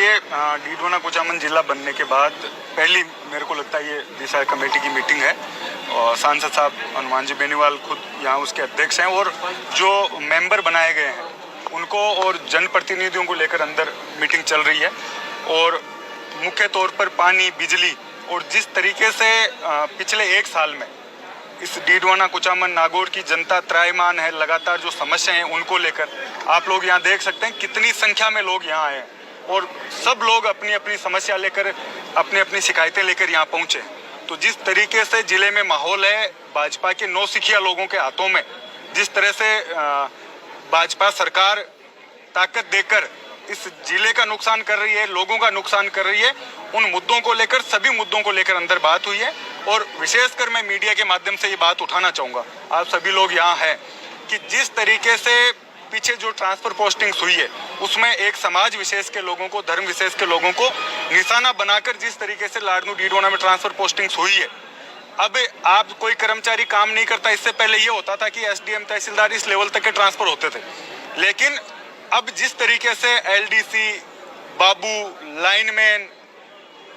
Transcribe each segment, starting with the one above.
देखिए, डीडवाना कुचामन जिला बनने के बाद पहली मेरे को लगता है ये दिशा कमेटी की मीटिंग है और सांसद साहब हनुमान जी बेनीवाल खुद यहाँ उसके अध्यक्ष हैं और जो मेंबर बनाए गए हैं उनको और जनप्रतिनिधियों को लेकर अंदर मीटिंग चल रही है। और मुख्य तौर पर पानी, बिजली और जिस तरीके से पिछले एक साल में इस डीडवाना कुचामन नागौर की जनता त्रायमान है, लगातार जो समस्याएं हैं उनको लेकर आप लोग यहाँ देख सकते हैं कितनी संख्या में लोग यहाँ आए हैं और सब लोग अपनी अपनी समस्या लेकर, अपनी अपनी शिकायतें लेकर यहाँ पहुँचे। तो जिस तरीके से जिले में माहौल है, भाजपा के नौसिखिया लोगों के हाथों में जिस तरह से भाजपा सरकार ताकत देकर इस जिले का नुकसान कर रही है, लोगों का नुकसान कर रही है, उन मुद्दों को लेकर, सभी मुद्दों को लेकर अंदर बात हुई है। और विशेषकर मैं मीडिया के माध्यम से ये बात उठाना चाहूँगा, आप सभी लोग यहाँ हैं, कि जिस तरीके से पीछे जो ट्रांसफर पोस्टिंग्स हुई है उसमें एक समाज विशेष के लोगों को, धर्म विशेष के लोगों को निशाना बनाकर जिस तरीके से लाडनू डीडवाना में ट्रांसफर पोस्टिंग्स हुई है। अब आप कोई कर्मचारी काम नहीं करता, इससे पहले ये होता था कि एसडीएम, तहसीलदार इस लेवल तक के ट्रांसफर होते थे, लेकिन अब जिस तरीके से एलडीसी, बाबू, लाइनमैन,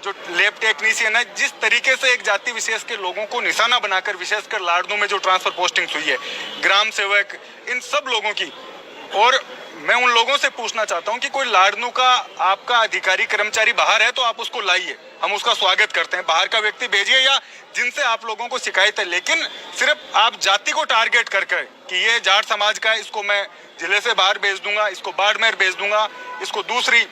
जो लैब टेक्नीशियन है, जिस तरीके से एक जाति विशेष के लोगों को निशाना बनाकर विशेषकर लाडनू में जो ट्रांसफर पोस्टिंग्स हुई है, ग्राम सेवक, इन सब लोगों की। और मैं उन लोगों से पूछना चाहता हूं कि कोई लाडनू का आपका अधिकारी, कर्मचारी बाहर है तो आप उसको लाइए, हम उसका स्वागत करते हैं। बाहर का व्यक्ति भेजिए या जिनसे आप लोगों को शिकायत है, लेकिन सिर्फ आप जाति को टारगेट करके कि ये जाट समाज का है, इसको मैं जिले से बाहर भेज दूंगा, इसको बाड़मेर भेज दूंगा, इसको दूसरी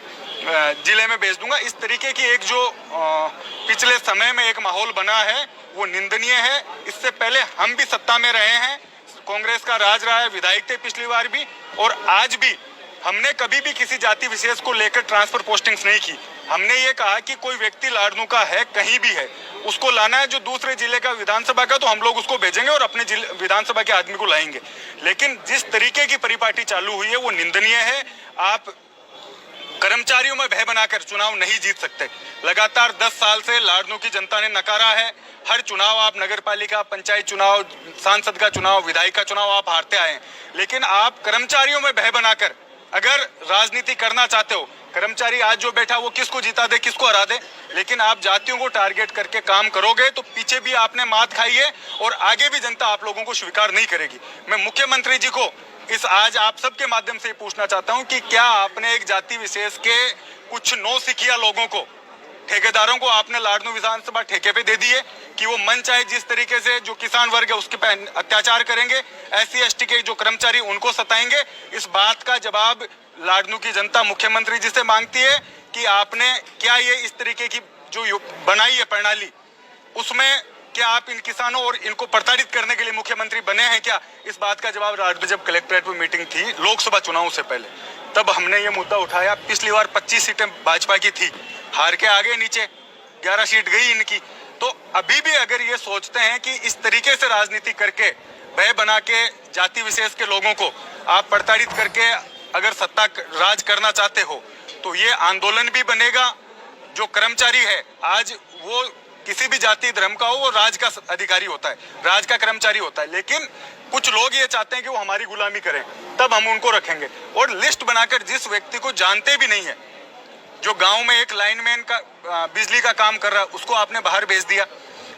जिले में भेज दूंगा, इस तरीके की एक जो पिछले समय में एक माहौल बना है वो निंदनीय है। इससे पहले हम भी सत्ता में रहे हैं, कांग्रेस का राज रहा है, विधायक थे पिछली बार भी, और आज भी हमने कभी भी किसी जाति विशेष को लेकर ट्रांसफर पोस्टिंग्स नहीं की। हमने ये कहा कि कोई व्यक्ति लाडनू का है, कहीं भी है, उसको लाना है, जो दूसरे जिले का विधानसभा का, तो हम लोग उसको भेजेंगे और अपने विधानसभा के आदमी को लाएंगे। लेकिन जिस तरीके की परिपाटी चालू हुई है वो निंदनीय है। आप कर्मचारियों में भय बनाकर चुनाव नहीं जीत सकते। लगातार 10 साल से लाडनू की जनता ने नकारा है। हर चुनाव आप नगर पालिका, पंचायत चुनाव, सांसद का चुनाव, विधायक का चुनाव आप हारते आए हैं, लेकिन आप कर्मचारियों में भय बनाकर अगर राजनीति करना चाहते हो, कर्मचारी आज जो बैठा वो किसको जिता दे, किसको हरा दे, लेकिन आप जातियों को टारगेट करके काम करोगे तो पीछे भी आपने मात खाई है और आगे भी जनता आप लोगों को स्वीकार नहीं करेगी। मैं मुख्यमंत्री जी को इस आज आप सबके माध्यम से पूछना चाहता हूं कि क्या आपने एक जाति विशेष के कुछ नौसिखिया लोगों को, ठेकेदारों को आपने लाडनू विधानसभा ठेके पे दे दी है कि वो मन चाहे जिस तरीके से जो किसान वर्ग है उसके पे अत्याचार करेंगे, SC ST के जो कर्मचारी उनको सताएंगे। इस बात का जवाब लाडनू की जनता मुख्यमंत्री जी से मांगती है कि आपने क्या ये इस तरीके की जो बनाई है प्रणाली, उसमें क्या आप इन किसानों और इनको प्रताड़ित करने के लिए मुख्यमंत्री बने हैं क्या? इस बात का जवाब आज जब कलेक्ट्रेट में मीटिंग थी लोकसभा चुनाव से पहले, तब हमने ये मुद्दा उठाया। पिछली बार 25 सीटें भाजपा की थी, हार के आगे नीचे 11 सीट गई इनकी। तो अभी भी अगर ये सोचते हैं कि इस तरीके से राजनीति करके, भय बना के, जाति विशेष के लोगों को आप प्रताड़ित करके अगर सत्ता राज करना चाहते हो तो ये आंदोलन भी बनेगा। जो कर्मचारी है आज वो किसी भी जाति धर्म का हो, वो राज का अधिकारी होता है, राज का कर्मचारी होता है, लेकिन कुछ लोग ये चाहते हैं कि वो हमारी गुलामी करें, तब हम उनको रखेंगे। और लिस्ट बनाकर जिस व्यक्ति को जानते भी नहीं है, जो गांव में एक लाइनमैन का बिजली का काम कर रहा है उसको आपने बाहर भेज दिया,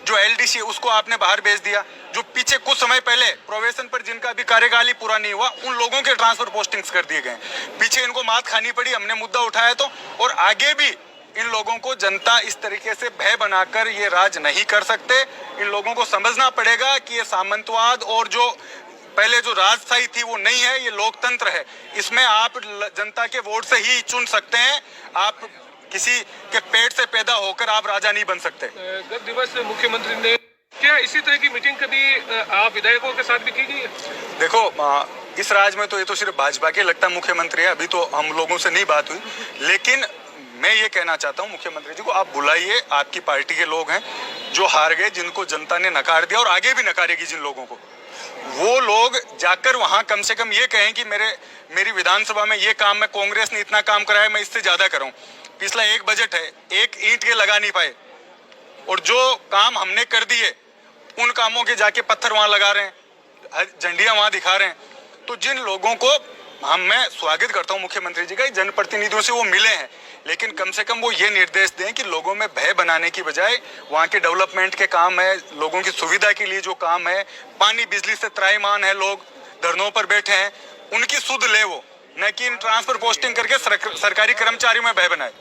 जो LDC उसको आपने बाहर भेज दिया, जो पीछे कुछ समय पहले प्रोबेशन पर जिनका अभी कार्यकाल ही पूरा नहीं हुआ उन लोगों के ट्रांसफर पोस्टिंग्स कर दिए गए। पीछे इनको मात खानी पड़ी, हमने मुद्दा उठाया तो, और आगे भी इन लोगों को जनता इस तरीके से भय बनाकर ये राज नहीं कर सकते। इन लोगों को समझना पड़ेगा कि ये सामंतवाद और जो पहले जो राजशाही थी वो नहीं है, ये लोकतंत्र है। इसमें आप जनता के वोट से ही चुन सकते हैं, आप किसी के पेट से पैदा होकर आप राजा नहीं बन सकते। गत दिवस मुख्यमंत्री ने क्या इसी तरह की मीटिंग कभी आप विधायकों के साथ भी की गई है? देखो, इस राज्य में तो ये तो सिर्फ भाजपा के लगता मुख्यमंत्री है, अभी तो हम लोगों से नहीं बात हुई, लेकिन मैं ये कहना चाहता हूँ मुख्यमंत्री जी को, आप बुलाइए, आपकी पार्टी के लोग हैं जो हार गए, जिनको जनता ने नकार दिया और आगे भी नकारेगी जिन लोगों को, वो लोग जाकर वहां कम से कम ये कहें कि मेरी विधानसभा में ये काम, मैं कांग्रेस ने इतना काम कराया, मैं इससे ज्यादा करूं। पिछला एक बजट है, एक ईंट के लगा नहीं पाए, और जो काम हमने कर दिए उन कामों के जाके पत्थर वहां लगा रहे हैं, झंडियां वहां दिखा रहे हैं। तो जिन लोगों को मैं स्वागत करता हूँ मुख्यमंत्री जी का, जनप्रतिनिधियों से वो मिले हैं, लेकिन कम से कम वो ये निर्देश दें कि लोगों में भय बनाने की बजाय वहाँ के डेवलपमेंट के काम है, लोगों की सुविधा के लिए जो काम है, पानी बिजली से त्राहिमाम है, लोग धरनों पर बैठे हैं, उनकी सुध ले वो, न कि इन ट्रांसफर पोस्टिंग करके सरकारी कर्मचारियों में भय बनाए।